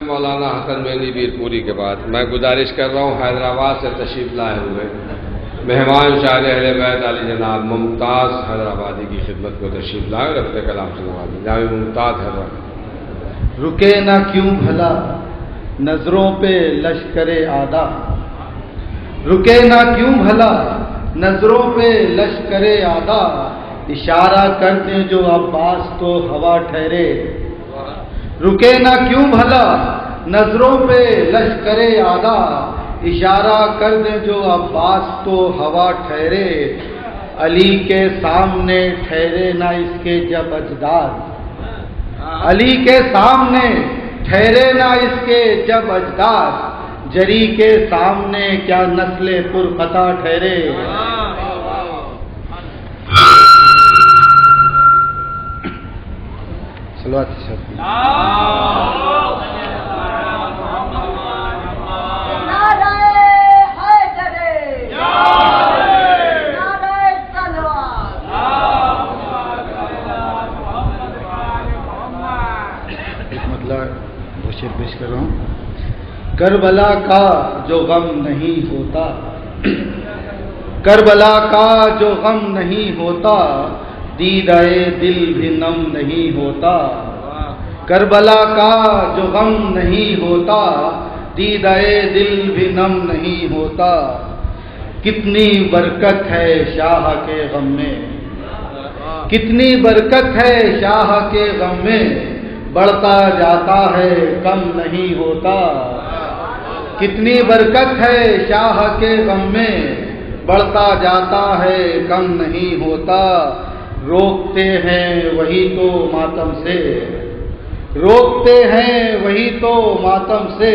مولانا حسن مہندی پیر پوری کے بعد میں گزارش کر رہا ہوں حیدرآباد سے تشریف لائے ہوئے مہمان شاعر اہل بیت علی جناب ممتاز حیدرآبادی کی خدمت کو تشریف لائے اور اپنے کلام سنوائیں. جناب ممتاز حیدرآباد. رکے نہ کیوں بھلا نظروں پہ لشکر آدھا، رکے نہ کیوں بھلا نظروں پہ لشکر آدھا، اشارہ کر دیں جو عباس تو ہوا ٹھہرے. رکے نہ کیوں بھلا نظروں پہ لشکر آدھا، اشارہ کر دیں جو عباس تو ہوا ٹھہرے. علی کے سامنے ٹھہرے نہ اس کے جب اجداد، علی کے سامنے ٹھہرے نہ اس کے جب اجداد، جری کے سامنے کیا نسل پرخطا ٹھہرے. صلوات پیش کر رہا ہوں. کربلا کا جو غم نہیں ہوتا، کربلا کا جو غم نہیں ہوتا، دیدۂ دل بھی نم نہیں ہوتا. کربلا کا جو غم نہیں ہوتا، دیدۂ دل بھی نم نہیں ہوتا. کتنی برکت ہے شاہ کے غم میں، کتنی برکت ہے شاہ کے غم میں، بڑھتا جاتا ہے کم نہیں ہوتا. کتنی برکت ہے شاہ کے غم میں، بڑھتا جاتا ہے کم نہیں ہوتا. روکتے ہیں وہی تو ماتم سے، روکتے ہیں وہی تو ماتم سے،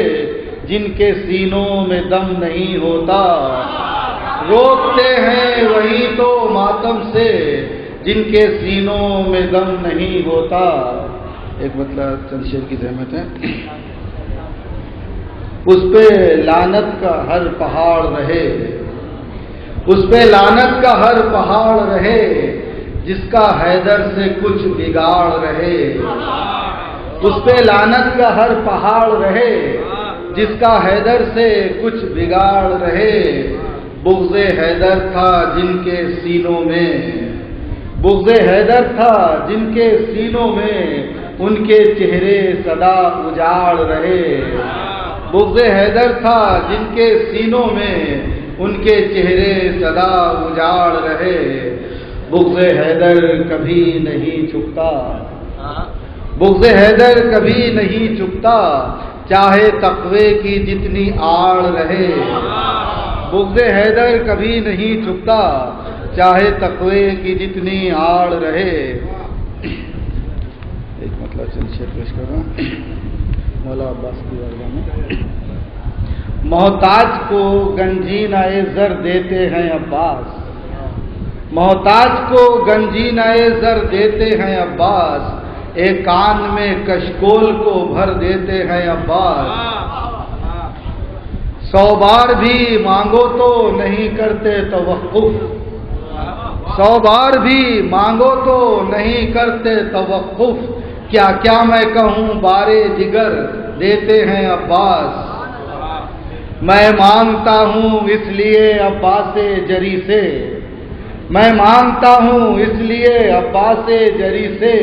جن کے سینوں میں دم نہیں ہوتا. روکتے ہیں وہی تو ماتم سے، جن کے سینوں میں دم نہیں ہوتا. ایک مطلب چند شعر کی زحمت ہے. اس پہ لعنت کا ہر پہاڑ رہے، اس پہ لعنت کا ہر پہاڑ رہے، جس کا حیدر سے کچھ بگاڑ رہے. اس پہ لعنت کا ہر پہاڑ رہے، جس کا حیدر سے کچھ بگاڑ رہے. بغض حیدر تھا جن کے سینوں میں، بغض حیدر تھا جن کے سینوں میں، ان کے چہرے سدا اجاڑ رہے. بغض حیدر تھا جن کے سینوں میں، ان کے چہرے سدا اجاڑ رہے. بغض حیدر کبھی نہیں چھپتا، بغض حیدر کبھی نہیں چھپتا، چاہے تقوی کی جتنی آڑ رہے. بغض حیدر کبھی نہیں چھپتا، چاہے تقوی کی جتنی آڑ رہے. ایک مطلب چند شعر پیش کر رہا ہوں مولا عباس کی بارگاہ میں. محتاج کو گنجینہ زر دیتے ہیں عباس، محتاج کو گنجینہ زر دیتے ہیں عباس، ایک کان میں کشکول کو بھر دیتے ہیں عباس. 100 بار بھی مانگو تو نہیں کرتے توقف، 100 بار بھی مانگو تو نہیں کرتے توقف، کیا کیا میں کہوں بارے جگر دیتے ہیں عباس. میں مانگتا ہوں اس لیے عباس جری سے، میں مانگتا ہوں اس لیے عباس جری سے،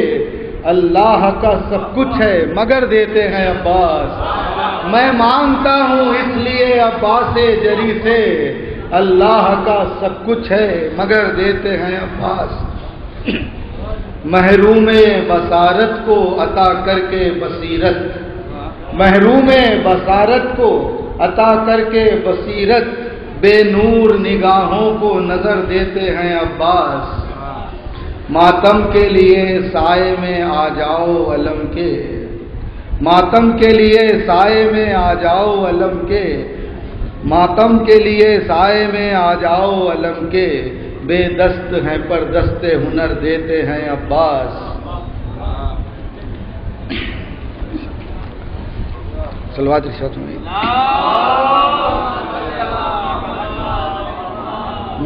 اللہ کا سب کچھ ہے مگر دیتے ہیں عباس. میں مانگتا ہوں اس لیے عباس جری سے، اللہ کا سب کچھ ہے مگر دیتے ہیں عباس. محروم بصارت کو عطا کر کے بصیرت، محروم بصارت کو عطا کر کے بصیرت، بے نور نگاہوں کو نظر دیتے ہیں عباس. ماتم کے لیے سائے میں آ جاؤ علم کے، ماتم کے لیے سائے میں آ جاؤ علم کے، ماتم کے لیے سائے میں آ جاؤ علم کے، بے دست ہیں پر دست ہنر دیتے ہیں عباس. صلوات ارشاد میں.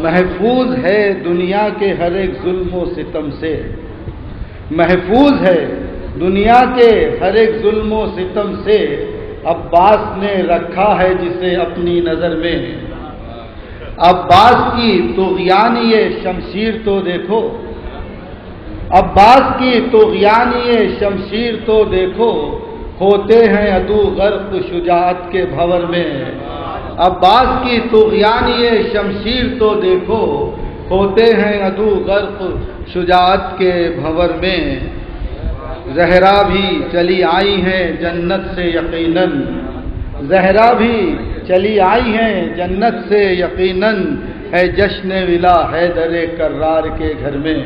محفوظ ہے دنیا کے ہر ایک ظلم و ستم سے، محفوظ ہے دنیا کے ہر ایک ظلم و ستم سے عباس نے رکھا ہے جسے اپنی نظر میں۔ عباس کی طغیانی شمشیر تو دیکھو، عباس کی طغیانی شمشیر تو دیکھو، ہوتے ہیں عدو غرق شجاعت کے بھور میں۔ عباس کی طغیانی شمشیر تو دیکھو، ہوتے ہیں عدو غرق شجاعت کے بھور میں۔ زہرا بھی چلی آئی ہیں جنت سے یقیناً، زہرا بھی چلی آئی ہیں جنت سے یقیناً، ہے جشن ولا حیدر کرار کے گھر میں۔